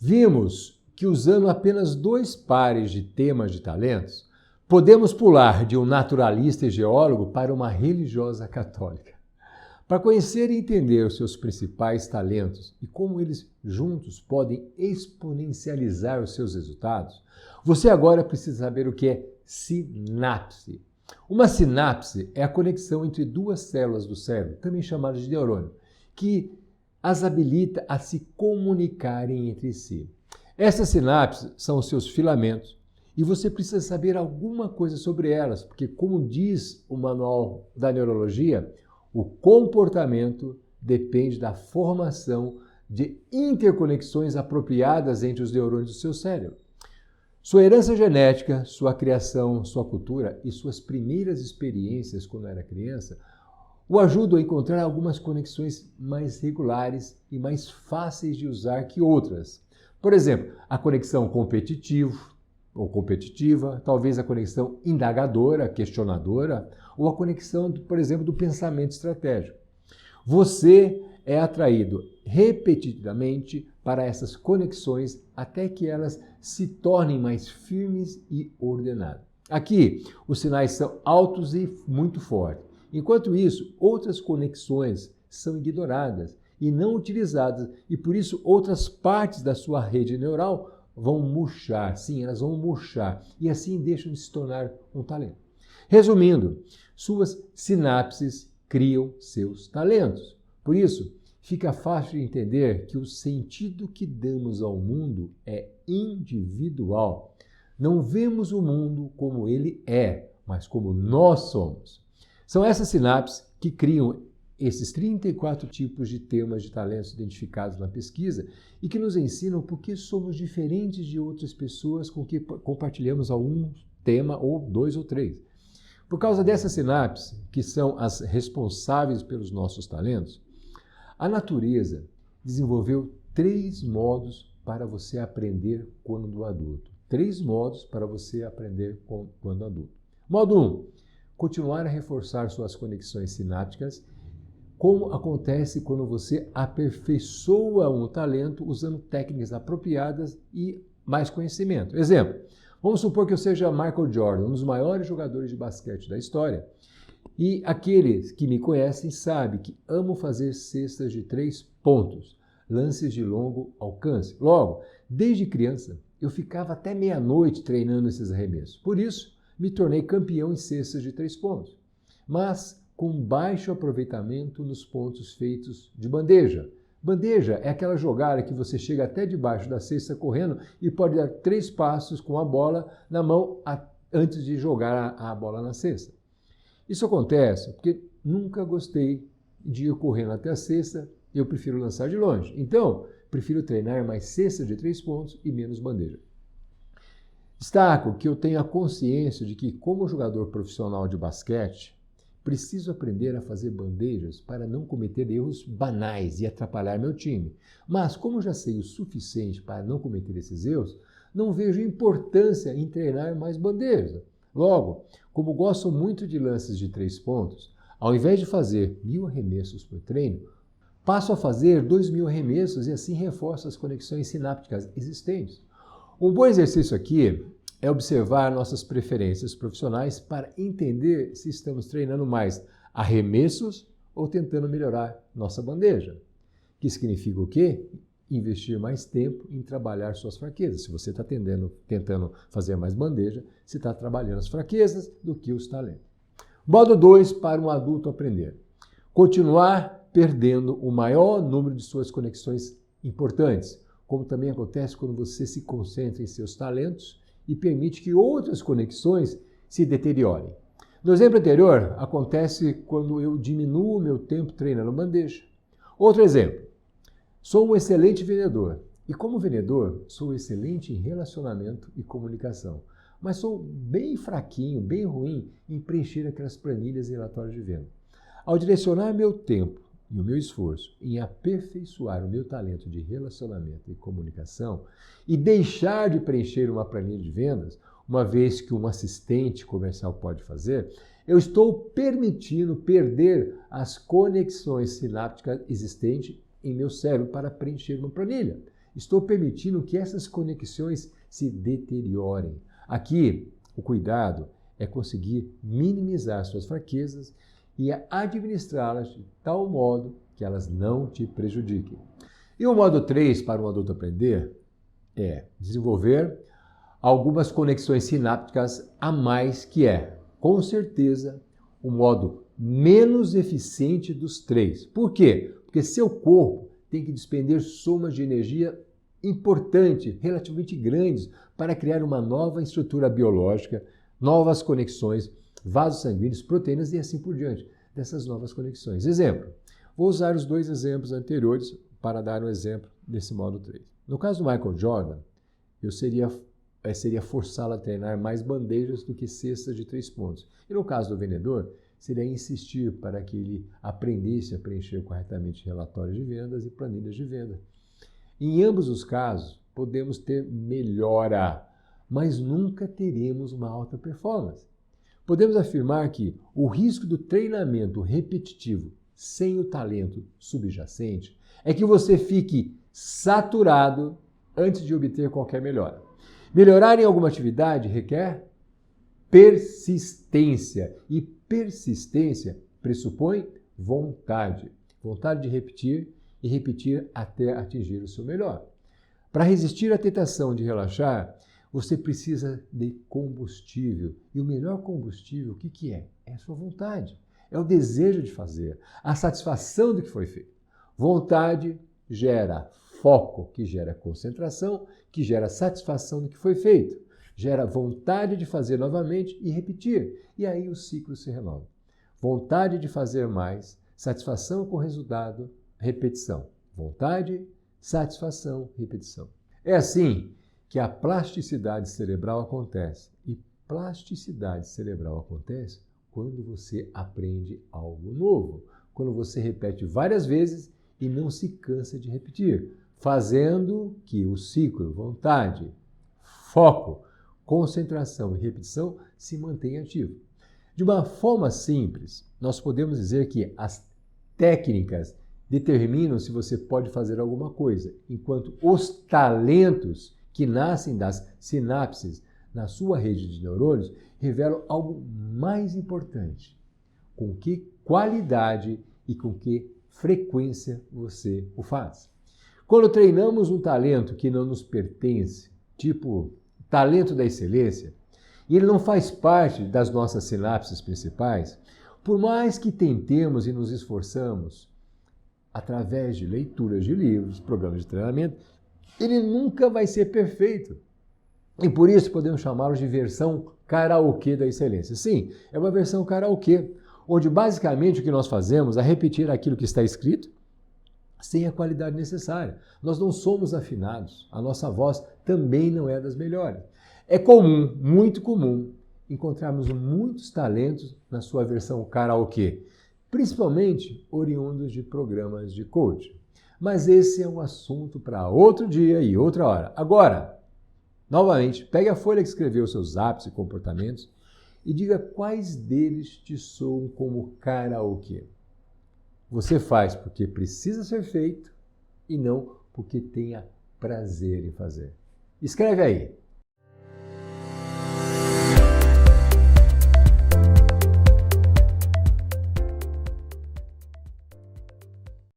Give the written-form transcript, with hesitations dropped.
Vimos que usando apenas 2 pares de temas de talentos, podemos pular de um naturalista e geólogo para uma religiosa católica. Para conhecer e entender os seus principais talentos e como eles juntos podem exponencializar os seus resultados, você agora precisa saber o que é sinapse. Uma sinapse é a conexão entre 2 células do cérebro, também chamadas de neurônio, que as habilita a se comunicarem entre si. Essas sinapses são os seus filamentos e você precisa saber alguma coisa sobre elas, porque, como diz o manual da neurologia, o comportamento depende da formação de interconexões apropriadas entre os neurônios do seu cérebro. Sua herança genética, sua criação, sua cultura e suas primeiras experiências quando era criança o ajudam a encontrar algumas conexões mais regulares e mais fáceis de usar que outras. Por exemplo, a conexão competitivo ou competitiva, talvez a conexão indagadora, questionadora, ou a conexão, por exemplo, do pensamento estratégico. Você é atraído repetidamente para essas conexões até que elas se tornem mais firmes e ordenadas. Aqui, os sinais são altos e muito fortes. Enquanto isso, outras conexões são ignoradas e não utilizadas, e por isso outras partes da sua rede neural vão murchar. Sim, elas vão murchar e assim deixam de se tornar um talento. Resumindo, suas sinapses criam seus talentos. Por isso, fica fácil de entender que o sentido que damos ao mundo é individual. Não vemos o mundo como ele é, mas como nós somos. São essas sinapses que criam esses 34 tipos de temas de talentos identificados na pesquisa e que nos ensinam por que somos diferentes de outras pessoas com que compartilhamos algum tema ou 2 ou 3. Por causa dessas sinapses, que são as responsáveis pelos nossos talentos, a natureza desenvolveu 3 modos para você aprender quando adulto. 3 modos para você aprender quando adulto. Modo 1. Continuar a reforçar suas conexões sinápticas, como acontece quando você aperfeiçoa um talento usando técnicas apropriadas e mais conhecimento. Exemplo, vamos supor que eu seja Michael Jordan, um dos maiores jogadores de basquete da história, e aqueles que me conhecem sabem que amo fazer cestas de 3 pontos, lances de longo alcance. Logo, desde criança, eu ficava até meia-noite treinando esses arremessos. Por isso, me tornei campeão em cestas de 3 pontos. Mas com baixo aproveitamento nos pontos feitos de bandeja. Bandeja é aquela jogada que você chega até debaixo da cesta correndo e pode dar 3 passos com a bola na mão antes de jogar a bola na cesta. Isso acontece porque nunca gostei de ir correndo até a cesta, eu prefiro lançar de longe. Então, prefiro treinar mais cesta de 3 pontos e menos bandeja. Destaco que eu tenho a consciência de que, como jogador profissional de basquete, preciso aprender a fazer bandejas para não cometer erros banais e atrapalhar meu time. Mas, como já sei o suficiente para não cometer esses erros, não vejo importância em treinar mais bandejas. Logo, como gosto muito de lances de 3 pontos, ao invés de fazer 1000 arremessos por treino, passo a fazer 2000 arremessos e assim reforço as conexões sinápticas existentes. Um bom exercício aqui é observar nossas preferências profissionais para entender se estamos treinando mais arremessos ou tentando melhorar nossa bandeja. Que significa o quê? Investir mais tempo em trabalhar suas fraquezas. Se você está tentando fazer mais bandeja, você está trabalhando as fraquezas do que os talentos. Modo 2 para um adulto aprender. Continuar perdendo o maior número de suas conexões importantes, como também acontece quando você se concentra em seus talentos e permite que outras conexões se deteriorem. No exemplo anterior, acontece quando eu diminuo meu tempo treinando bandeja. Outro exemplo, sou um excelente vendedor e como vendedor sou excelente em relacionamento e comunicação, mas sou bem fraquinho, bem ruim em preencher aquelas planilhas e relatórios de venda. Ao direcionar meu tempo e o meu esforço em aperfeiçoar o meu talento de relacionamento e comunicação e deixar de preencher uma planilha de vendas, uma vez que um assistente comercial pode fazer, eu estou permitindo perder as conexões sinápticas existentes em meu cérebro para preencher uma planilha. estou permitindo que essas conexões se deteriorem. Aqui, o cuidado é conseguir minimizar suas fraquezas e administrá-las de tal modo que elas não te prejudiquem. E o modo 3 para um adulto aprender é desenvolver algumas conexões sinápticas a mais, que é, com certeza, o modo menos eficiente dos 3. Por quê? Porque seu corpo tem que despender somas de energia importante, relativamente grandes, para criar uma nova estrutura biológica, novas conexões, vasos sanguíneos, proteínas e assim por diante, dessas novas conexões. Exemplo, vou usar os 2 exemplos anteriores para dar um exemplo desse modo 3. No caso do Michael Jordan, eu seria forçá-lo a treinar mais bandejas do que cestas de 3 pontos. E no caso do vendedor, seria insistir para que ele aprendesse a preencher corretamente relatórios de vendas e planilhas de venda. Em ambos os casos, podemos ter melhora, mas nunca teremos uma alta performance. Podemos afirmar que o risco do treinamento repetitivo sem o talento subjacente é que você fique saturado antes de obter qualquer melhora. Melhorar em alguma atividade requer persistência, e persistência pressupõe vontade. Vontade de repetir e repetir até atingir o seu melhor. Para resistir à tentação de relaxar, você precisa de combustível. E o melhor combustível, o que é? É a sua vontade. É o desejo de fazer, a satisfação do que foi feito. Vontade gera foco, que gera concentração, que gera satisfação do que foi feito. Gera vontade de fazer novamente e repetir. E aí o ciclo se renova. Vontade de fazer mais, satisfação com o resultado, repetição. Vontade, satisfação, repetição. É assim que a plasticidade cerebral acontece. E plasticidade cerebral acontece quando você aprende algo novo. Quando você repete várias vezes e não se cansa de repetir, fazendo que o ciclo, vontade, foco, concentração e repetição se mantenha ativo. De uma forma simples, nós podemos dizer que as técnicas determinam se você pode fazer alguma coisa, enquanto os talentos que nascem das sinapses na sua rede de neurônios revelam algo mais importante: com que qualidade e com que frequência você o faz. Quando treinamos um talento que não nos pertence, tipo talento da excelência, e ele não faz parte das nossas sinapses principais, por mais que tentemos e nos esforçamos, através de leituras de livros, programas de treinamento, ele nunca vai ser perfeito. E por isso podemos chamá-lo de versão karaokê da excelência. Sim, é uma versão karaokê, onde basicamente o que nós fazemos é repetir aquilo que está escrito sem a qualidade necessária. Nós não somos afinados, a nossa voz também não é das melhores. É comum, muito comum, encontrarmos muitos talentos na sua versão karaokê, principalmente oriundos de programas de coaching. Mas esse é um assunto para outro dia e outra hora. Agora, novamente, pegue a folha que escreveu seus hábitos e comportamentos e diga quais deles te soam como karaokê. Você faz porque precisa ser feito e não porque tenha prazer em fazer. Escreve aí.